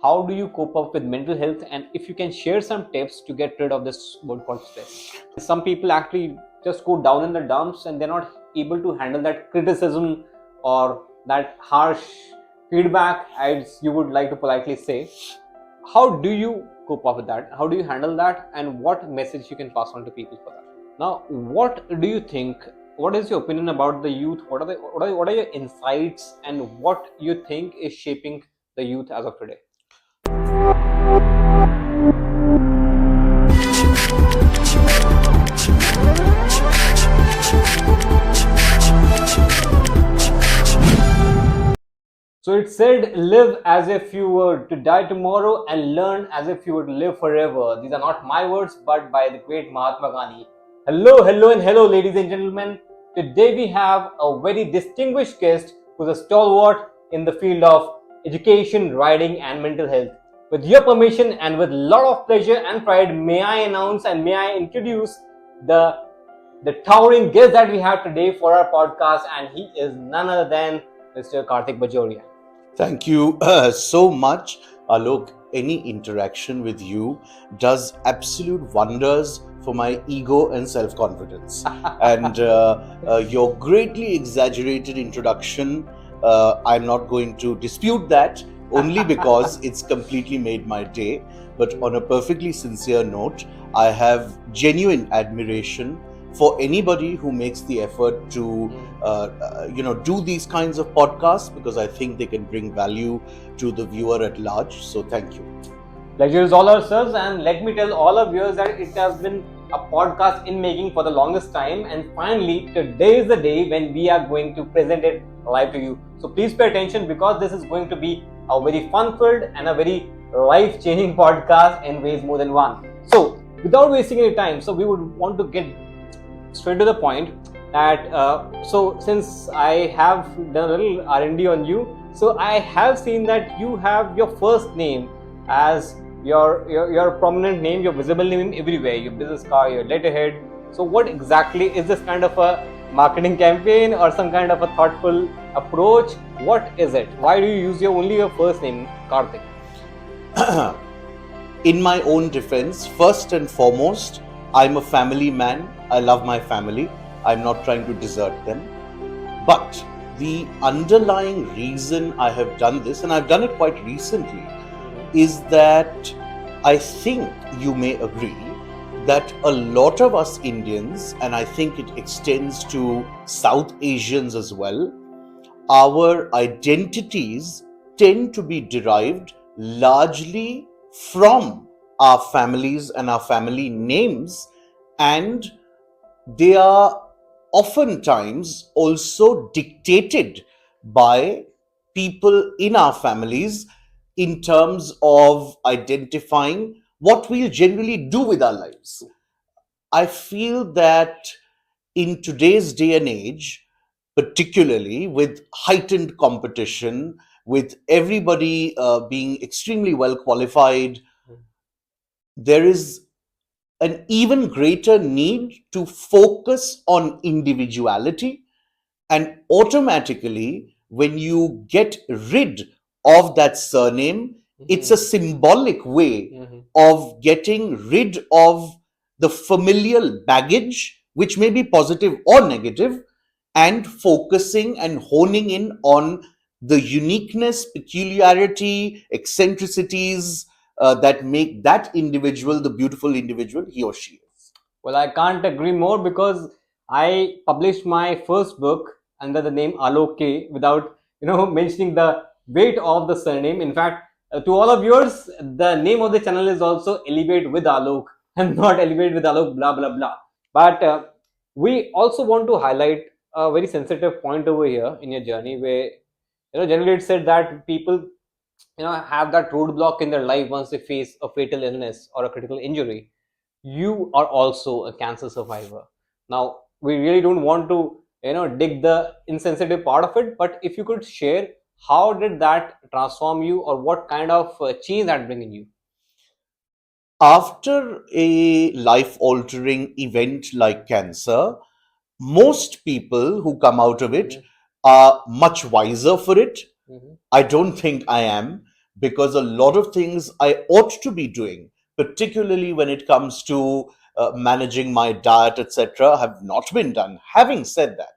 how do you cope up with mental health, and if you can share some tips to get rid of this word called stress. Some people actually just go down in the dumps and they're not able to handle that criticism or that harsh feedback, as you would like to politely say. How do you cope up with that? How do you handle that, and what message you can pass on to people for that? Now, what do you think? What is your opinion about the youth? What are your insights, and what you think is shaping the youth as of today? So it said, live as if you were to die tomorrow and learn as if you would live forever. These are not my words, but by the great Mahatma Gandhi. Hello, and hello, ladies and gentlemen. Today we have a very distinguished guest who's a stalwart in the field of education, writing, and mental health. With your permission and with a lot of pleasure and pride, may I announce and may I introduce the towering guest that we have today for our podcast, and he is none other than Mr. Kartik Bajoria. Thank you so much, Alok. Any interaction with you does absolute wonders for my ego and self-confidence. And your greatly exaggerated introduction, I'm not going to dispute that, only because it's completely made my day. But on a perfectly sincere note, I have genuine admiration for anybody who makes the effort to do these kinds of podcasts, because I think they can bring value to the viewer at large. So thank you. Pleasure is all ourselves, and let me tell all of you that it has been a podcast in making for the longest time, and finally today is the day when we are going to present it live to you. So please pay attention, because this is going to be a very fun-filled and a very life-changing podcast in ways more than one. So without wasting any time, so we would want to get straight to the point that so since I have done a little R&D on you, so I have seen that you have your first name as your prominent name, your visible name everywhere, your business card, your letterhead. So what exactly is this kind of a marketing campaign or some kind of a thoughtful approach? What is it? Why do you use only your first name, Kartik? In my own defense, first and foremost, I'm a family man. I love my family. I'm not trying to desert them. But the underlying reason I have done this, and I've done it quite recently, is that I think you may agree that a lot of us Indians, and I think it extends to South Asians as well, our identities tend to be derived largely from our families and our family names, and they are oftentimes also dictated by people in our families in terms of identifying what we'll generally do with our lives. I feel that in today's day and age, particularly with heightened competition, with everybody being extremely well qualified, there is an even greater need to focus on individuality. And automatically, when you get rid of that surname, it's a symbolic way of getting rid of the familial baggage, which may be positive or negative, and focusing and honing in on the uniqueness, peculiarity, eccentricities that make that individual the beautiful individual he or she is. Well, I can't agree more, because I published my first book under the name Alok K without mentioning the weight of the surname. In fact, to all of yours, the name of the channel is also Elevate with Alok and not Elevate with Alok blah blah blah. But we also want to highlight a very sensitive point over here in your journey, where generally it's said that people have that roadblock in their life once they face a fatal illness or a critical injury. You are also a cancer survivor. Now, we really don't want to dig the insensitive part of it, but if you could share, how did that transform you, or what kind of change that bring in you? After a life altering event like cancer, most people who come out of it are much wiser for it. I don't think I am, because a lot of things I ought to be doing, particularly when it comes to managing my diet, etc., have not been done. Having said that,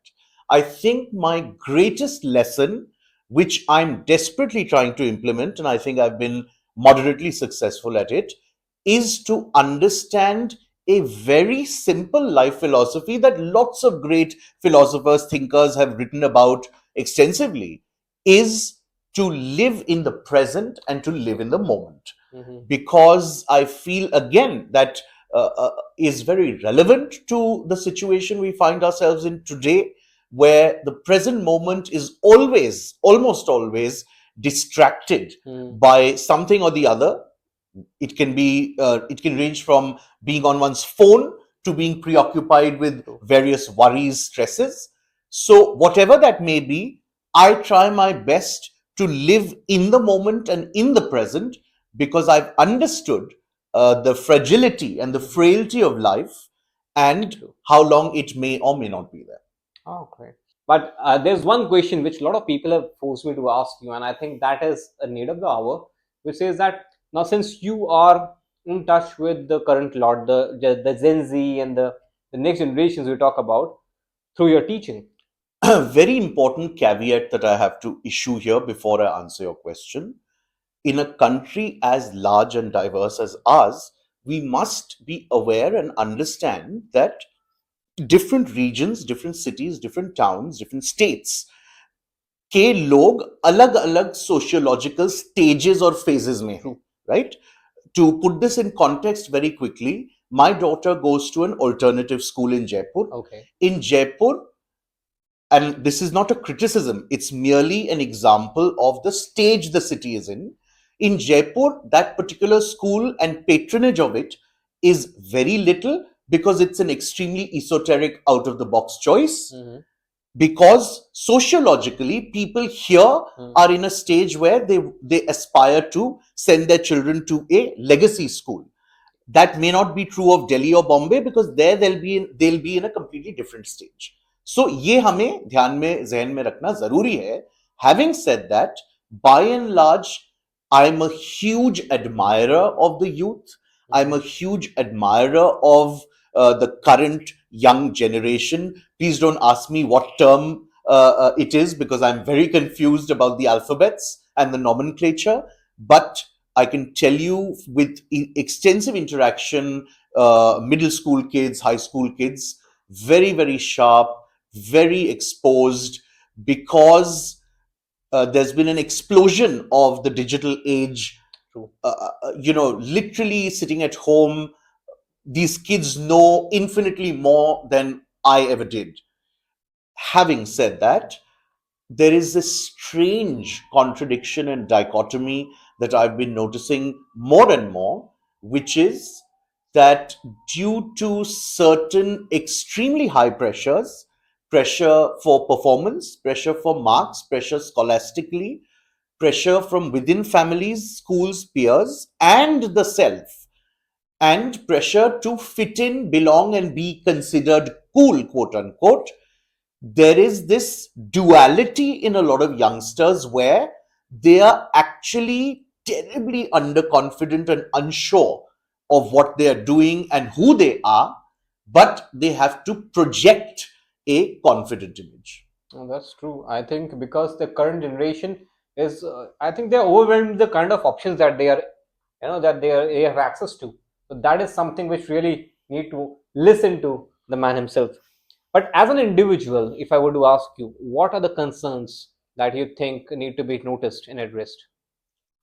I think my greatest lesson, which I'm desperately trying to implement, and I think I've been moderately successful at it, is to understand a very simple life philosophy that lots of great philosophers, thinkers have written about extensively, is to live in the present and to live in the moment. Mhm. Because I feel again that is very relevant to the situation we find ourselves in today, where the present moment is always, almost always, distracted Mhm. by something or the other. It can range from being on one's phone to being preoccupied with True. various worries, stresses. So whatever that may be, I try my best to live in the moment and in the present, because I've understood the fragility and the frailty of life, and True. how long it may or may not be there. Oh, great. But there's one question which a lot of people have forced me to ask you, and I think that is a need of the hour, which says that now since you are in touch with the current lot, the Gen Z and the next generations we talk about through your teaching. Very important caveat that I have to issue here before I answer your question. In a country as large and diverse as ours, we must be aware and understand that different regions, different cities, different towns, different states के लोग अलग अलग sociological stages or phases में हैं, True. right? To put this in context very quickly, my daughter goes to an alternative school in Jaipur. Okay. In Jaipur, and this is not a criticism, it's merely an example of the stage the city is in. In Jaipur, that particular school and patronage of it is very little, because it's an extremely esoteric, out of the box choice. Mm-hmm. Because sociologically, people here are in a stage where they aspire to send their children to a legacy school. That may not be true of Delhi or Bombay, because there they'll be in a completely different stage. So ये हमें ध्यान में जहन में रखना जरूरी है. Having said that, by and large, I'm a huge admirer of the youth. I'm a huge admirer of the current young generation. Please don't ask me what term it is, because I'm very confused about the alphabets and the nomenclature. But I can tell you, with extensive interaction, middle school kids, high school kids, very, very sharp, very exposed, because there's been an explosion of the digital age. True. Literally sitting at home, these kids know infinitely more than I ever did. Having said that, there is this strange contradiction and dichotomy that I've been noticing more and more, which is that due to certain extremely high pressures, pressure for performance, pressure for marks, pressure scholastically, pressure from within families, schools, peers, and the self, and pressure to fit in, belong, and be considered cool, quote unquote, there is this duality in a lot of youngsters where they are actually terribly underconfident and unsure of what they are doing and who they are, but they have to project a confident image. Oh, that's true. I think because the current generation is, I think they're overwhelmed with the kind of options that they are, they have access to. So that is something which really need to listen to the man himself. But as an individual, if I were to ask you, what are the concerns that you think need to be noticed and addressed?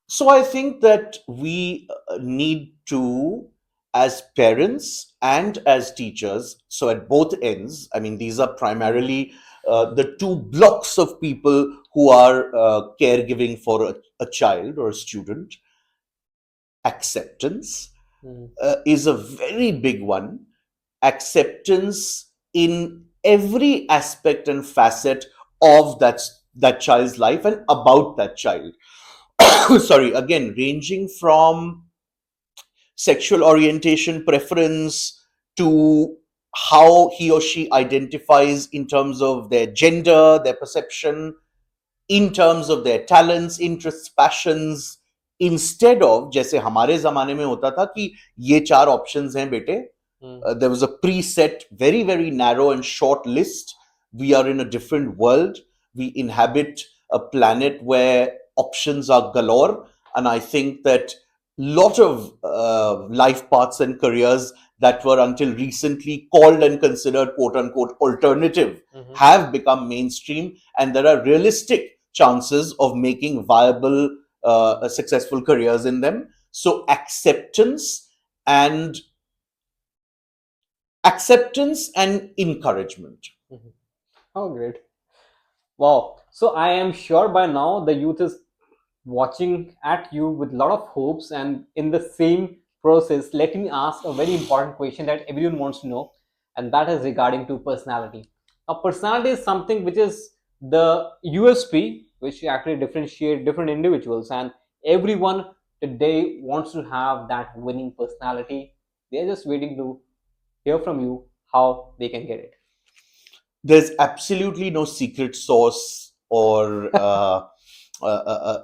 So I think that we need to, as parents and as teachers, so at both ends, I mean, these are primarily the two blocks of people who are caregiving for a child or a student. Acceptance Mm, is a very big one. Acceptance in every aspect and facet of that child's life and about that child. Sorry, again, ranging from sexual orientation preference to how he or she identifies in terms of their gender, their perception, in terms of their talents, interests, passions, instead of जैसे हमारे जमाने में होता था कि ये 4 options हैं बेटे, there was a preset, very, very narrow and short list. We are in a different world. We inhabit a planet where options are galore. And I think that lot of life paths and careers that were until recently called and considered quote unquote alternative have become mainstream, and there are realistic chances of making viable, successful careers in them. So and acceptance and encouragement. Oh, great. Wow. So I am sure by now the youth is watching at you with a lot of hopes, and in the same process, let me ask a very important question that everyone wants to know, and that is regarding to personality. Now, personality is something which is the USP which actually differentiate different individuals, and everyone today wants to have that winning personality. They're just waiting to hear from you how they can get it. There's absolutely no secret sauce or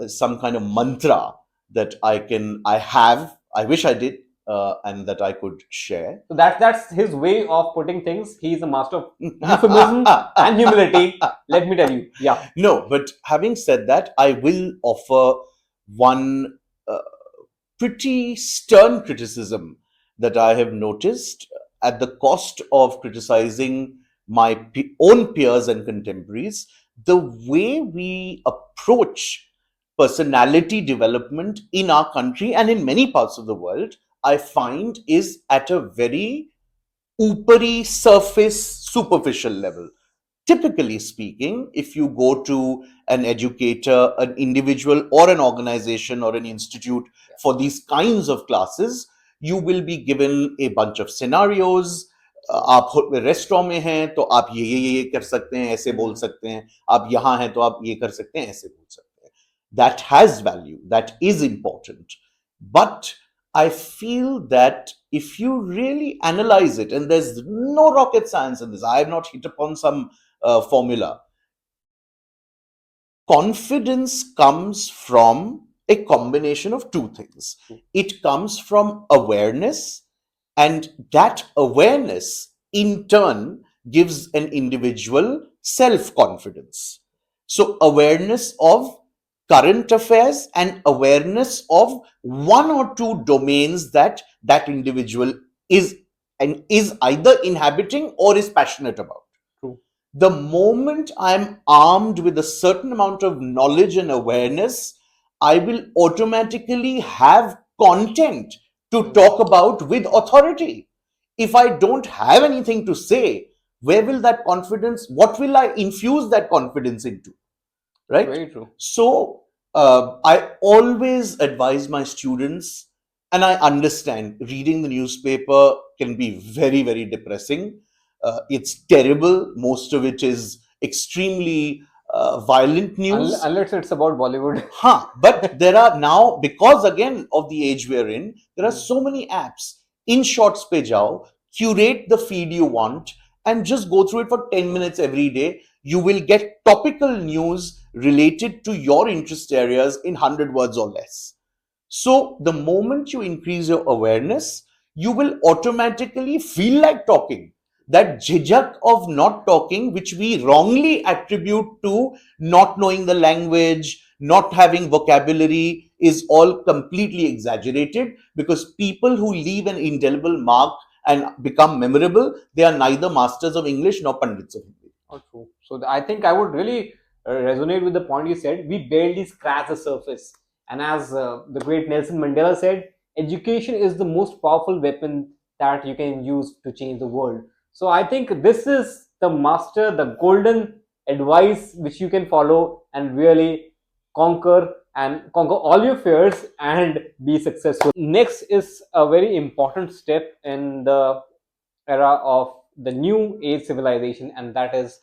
some kind of mantra that I wish I did, and that I could share. So that's his way of putting things. He's a master of euphemism and humility. Let me tell you. Yeah. No, but having said that, I will offer one uh, pretty stern criticism that I have noticed at the cost of criticizing my own peers and contemporaries. The way we approach personality development in our country and in many parts of the world, I find is at a very upari surface superficial level. Typically speaking, if you go to an educator, an individual, or an organization or an institute for these kinds of classes, you will be given a bunch of scenarios. आप restaurant में हैं तो आप ये कर सकते हैं, ऐसे बोल सकते हैं, आप यहाँ हैं तो आप ये कर सकते हैं, ऐसे बोल सकते हैं. That has value, that is important, but I feel that if you really analyze it, and there's no rocket science in this, I have not hit upon some formula. Confidence comes from a combination of two things. It comes from awareness, and that awareness in turn gives an individual self confidence. So, awareness of current affairs and awareness of one or two domains that that individual is and is either inhabiting or is passionate about. True. The moment I'm armed with a certain amount of knowledge and awareness, I will automatically have content to talk about with authority. If I don't have anything to say, where will that confidence, what will I infuse that confidence into? Right? Very true. So, I always advise my students, and I understand reading the newspaper can be very, very depressing. It's terrible. Most of it is extremely violent news. Unless it's about Bollywood. But there are now, because again of the age we're in, there are so many apps. In Shots pe jao, curate the feed you want, and just go through it for 10 minutes every day. You will get topical news related to your interest areas in 100 words or less. So, the moment you increase your awareness, you will automatically feel like talking. That jijak of not talking, which we wrongly attribute to not knowing the language, not having vocabulary, is all completely exaggerated, because people who leave an indelible mark and become memorable, they are neither masters of English nor pandits of Hindi. Oh, true. So I think I would really resonate with the point you said. We barely scratch the surface. And as the great Nelson Mandela said, education is the most powerful weapon that you can use to change the world. So I think this is the master, the golden advice which you can follow and really conquer all your fears and be successful. Next is a very important step in the era of the new age civilization, and that is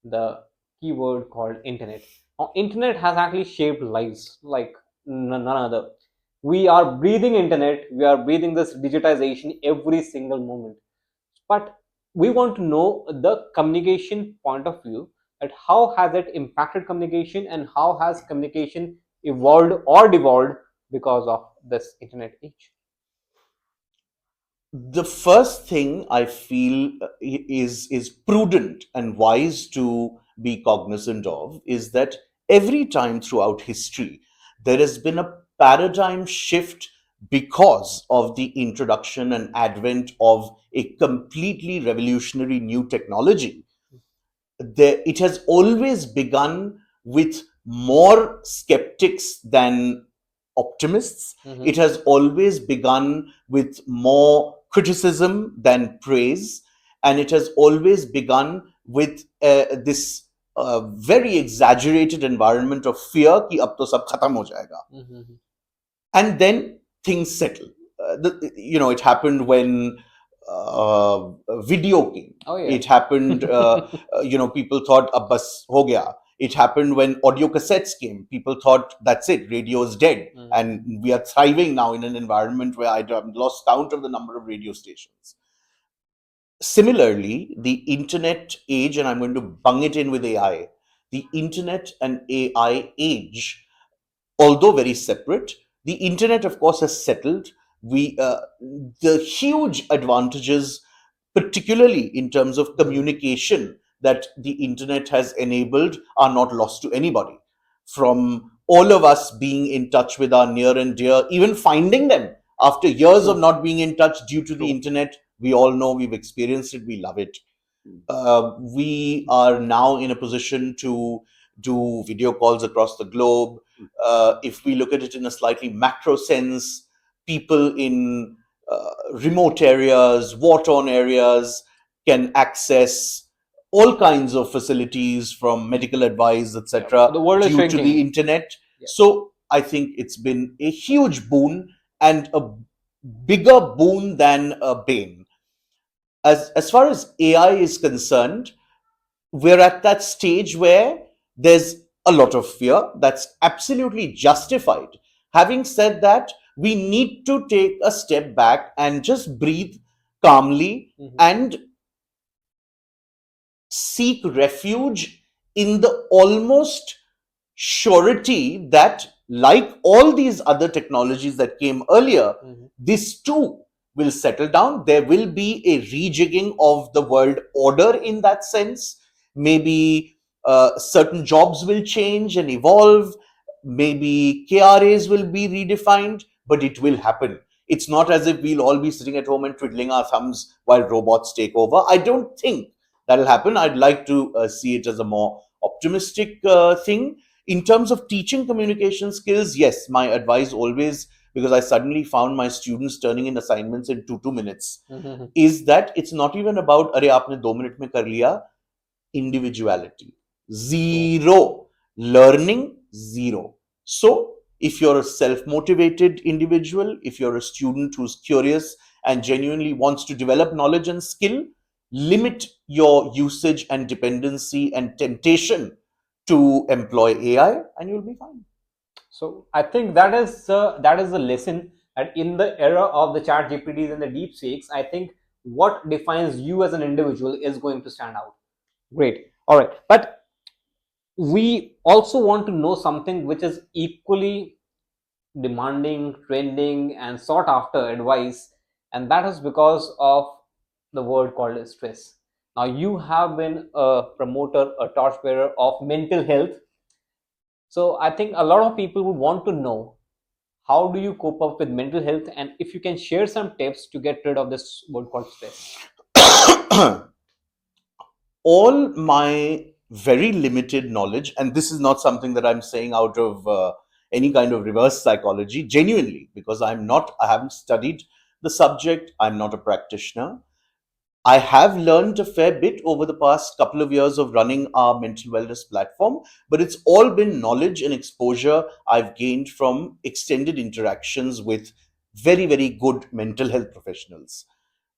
the keyword called internet. Now, internet has actually shaped lives like none other. We are breathing internet, we are breathing this digitization every single moment. But we want to know the communication point of view, that how has it impacted communication and how has communication evolved or devolved because of this internet age? The first thing I feel is prudent and wise to be cognizant of is that every time throughout history there has been a paradigm shift because of the introduction and advent of a completely revolutionary new technology. It has always begun with more skeptics than optimists. Mm-hmm. It has always begun with more criticism than praise. And it has always begun with this very exaggerated environment of fear कि अब तो सब खत्म हो जाएगा. Mm-hmm. And then things settle. It happened when video came. Oh yeah. It happened, people thought ab bas ho gaya. It happened when audio cassettes came. People thought that's it, radio is dead. Mm. And we are thriving now in an environment where I have lost count of the number of radio stations. Similarly, the internet age, and I'm going to bung it in with AI, the internet and AI age, although very separate, the internet, of course, has settled. The huge advantages, particularly in terms of communication, that the internet has enabled are not lost to anybody. From all of us being in touch with our near and dear, even finding them after years of True. not being in touch due to the True. internet, we all know, we've experienced it, we love it. We are now in a position to do video calls across the globe. If we look at it in a slightly macro sense, people in remote areas, war torn areas can access all kinds of facilities from medical advice, Yeah. etc., The world is due to shrinking. the internet. Yeah. So I think it's been a huge boon and a bigger boon than a bane. As far as AI is concerned, we're at that stage where there's a lot of fear that's absolutely justified. Having said that, we need to take a step back and just breathe calmly and seek refuge in the almost surety that, like all these other technologies that came earlier, this too will settle down. There will be a rejigging of the world order in that sense. Maybe certain jobs will change and evolve. Maybe KRAs will be redefined, but it will happen. It's not as if we'll all be sitting at home and twiddling our thumbs while robots take over. I don't think that'll happen. I'd like to see it as a more optimistic thing. In terms of teaching communication skills, yes, my advice always, because I suddenly found my students turning in assignments in 2 minutes, is that it's not even about, "Arey, aapne 2 minute mein kar liya." Individuality. Zero. Learning, zero. So, if you're a self motivated individual, if you're a student who's curious and genuinely wants to develop knowledge and skill, limit your usage and dependency and temptation to employ AI, and you'll be fine. So I think that is the lesson, that in the era of the chat GPTs and the deep fakes, I think what defines you as an individual is going to stand out. Great. All right. But we also want to know something which is equally demanding, trending, and sought after advice, and that is because of the word called stress. Now, you have been a promoter, a torchbearer of mental health. So, I think a lot of people would want to know, how do you cope up with mental health, and if you can share some tips to get rid of this word called stress. All my very limited knowledge, and this is not something that I'm saying out of any kind of reverse psychology, genuinely, because I haven't studied the subject, I'm not a practitioner. I have learned a fair bit over the past couple of years of running our mental wellness platform, but it's all been knowledge and exposure I've gained from extended interactions with very, very good mental health professionals.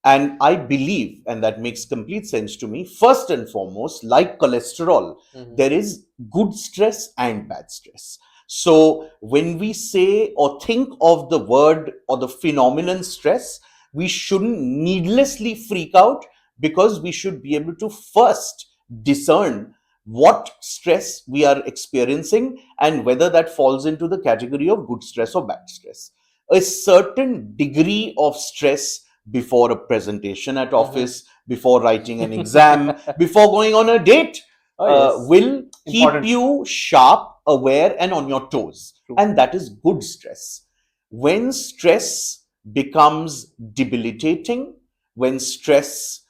And I believe, and that makes complete sense to me, first and foremost, like cholesterol, there is good stress and bad stress. So when we say or think of the word or the phenomenon stress, we shouldn't needlessly freak out, because we should be able to first discern what stress we are experiencing and whether that falls into the category of good stress or bad stress. A certain degree of stress before a presentation at office, before writing an exam, before going on a date, Oh, yes. will keep Important. you sharp, aware, and on your toes. True. And that is good stress. When stress becomes debilitating, when stress,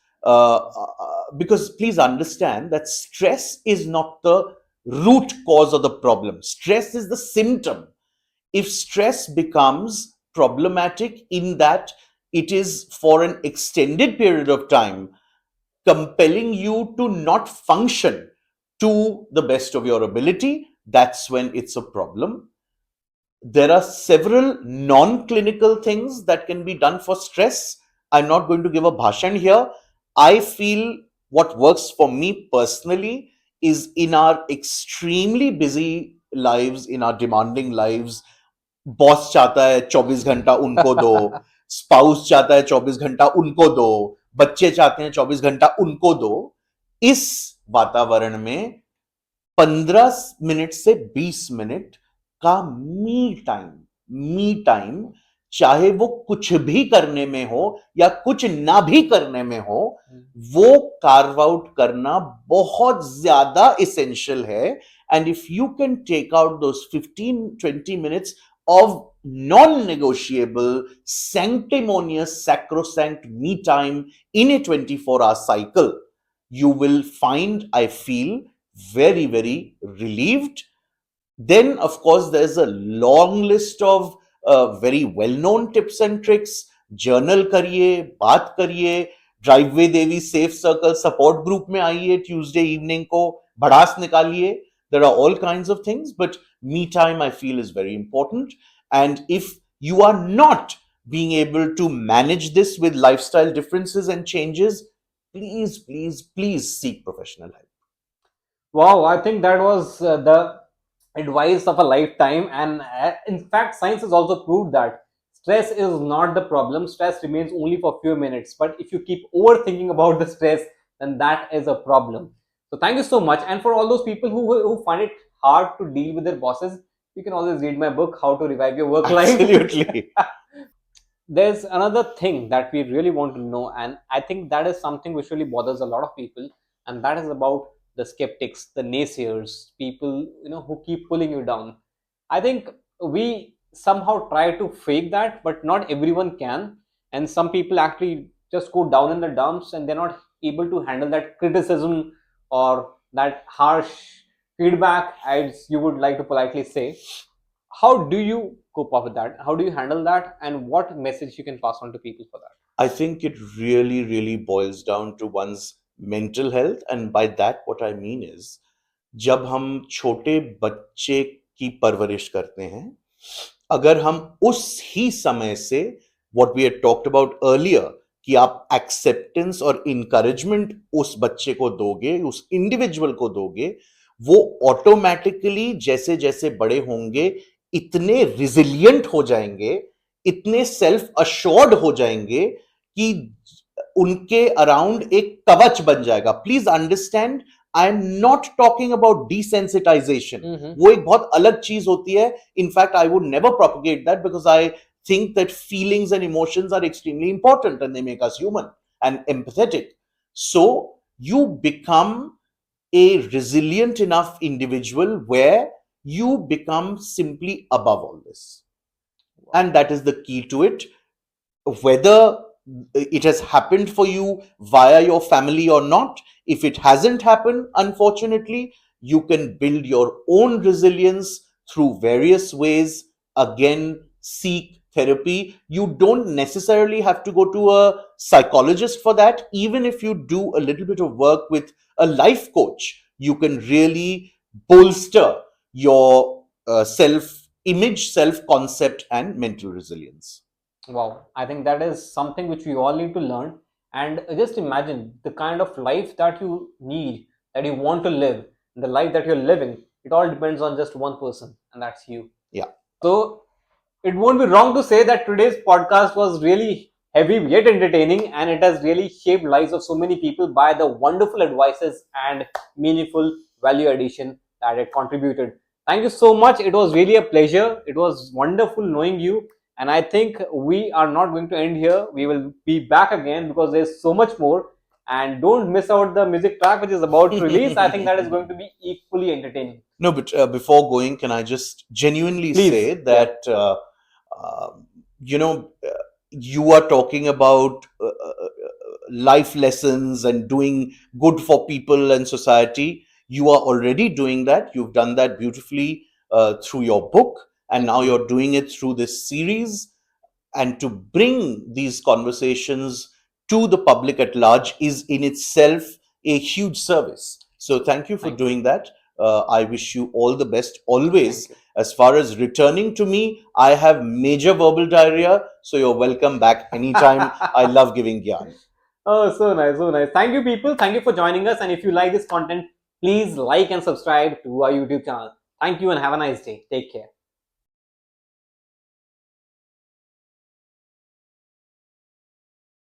because please understand that stress is not the root cause of the problem, stress is the symptom. If stress becomes problematic in that it is for an extended period of time compelling you to not function to the best of your ability, that's when it's a problem. There are several non-clinical things that can be done for stress. I'm not going to give a bhashan here. I feel what works for me personally is in our extremely busy lives, in our demanding lives, boss चाहता है 24 घंटा उनको दो, spouse चाहता है 24 घंटा उनको दो, बच्चे चाहते हैं 24 घंटा उनको दो. इस वातावरण में 15 मिनट से 20 मिनट का मी टाइम, चाहे वो कुछ भी करने में हो या कुछ ना भी करने में हो, वो कार्व आउट करना बहुत ज्यादा इसेंशियल है. And if you can take out those 15-20 minutes of non-negotiable, sanctimonious, sacrosanct me time in a 24-hour cycle, you will find, I feel, very, very relieved. Then, of course, there's a long list of very well-known tips and tricks. Journal करिए, बात करिए, driveway देवी safe circle support group में आइए Tuesday evening को, भड़ास निकालिए. There are all kinds of things, but me time I feel is very important. And if you are not being able to manage this with lifestyle differences and changes, please, please, please seek professional help. Wow, I think that was the advice of a lifetime. And in fact, science has also proved that stress is not the problem. Stress remains only for a few minutes. But if you keep overthinking about the stress, then that is a problem. So thank you so much. And for all those people who find it hard to deal with their bosses, you can always read my book, How to Revive Your Work Life. Absolutely. There's another thing that we really want to know, and I think that is something which really bothers a lot of people, and that is about the skeptics, the naysayers, people who keep pulling you down. I think we somehow try to fake that, but not everyone can, and some people actually just go down in the dumps and they're not able to handle that criticism or that harsh feedback, as you would like to politely say. How do you cope up with that? How do you handle that, and what message you can pass on to people for that? I think it really, really boils down to one's mental health. And by that, what I mean is, जब हम छोटे बच्चे की परवरिश करते हैं, अगर हम उस ही समय से what we had talked about earlier कि आप एक्सेप्टेंस और इंकरेजमेंट उस बच्चे को दोगे, उस इंडिविजुअल को दोगे, वो ऑटोमेटिकली जैसे जैसे बड़े होंगे इतने रिजिलियंट हो जाएंगे, इतने सेल्फ अश्योर्ड हो जाएंगे कि उनके अराउंड एक कवच बन जाएगा. Please understand, I am not talking about desensitisation. वो एक बहुत अलग चीज होती है. In fact I would never propagate that because I think that feelings and emotions are extremely important and they make us human and empathetic. So you become a resilient enough individual where you become simply above all this. And that is the key to it. Whether it has happened for you via your family or not, if it hasn't happened, unfortunately, you can build your own resilience through various ways. Again, seek therapy. You don't necessarily have to go to a psychologist for that. Even if you do a little bit of work with a life coach, you can really bolster your self image, self concept, and mental resilience. Wow, I think that is something which we all need to learn. And just imagine the kind of life that you need, that you want to live, the life that you're living. It all depends on just one person, and that's you. Yeah. So it won't be wrong to say that today's podcast was really heavy yet entertaining, and it has really shaped lives of so many people by the wonderful advices and meaningful value addition that it contributed. Thank you so much. It was really a pleasure. It was wonderful knowing you. And I think we are not going to end here. We will be back again because there's so much more. And don't miss out the music track which is about to release. I think that is going to be equally entertaining. No, but before going, can I just genuinely Please. say that, uh, you know, you are talking about life lessons and doing good for people and society. You are already doing that. You've done that beautifully through your book, and now you're doing it through this series. And to bring these conversations to the public at large is in itself a huge service. So thank you for Thank you. doing that. I wish you all the best always. Thank you. As far as returning to me, I have major verbal diarrhea, so you're welcome back anytime. I love giving gyan. Oh, so nice, so nice. Thank you, people. Thank you for joining us. And if you like this content, please like and subscribe to our YouTube channel. Thank you and have a nice day. Take care.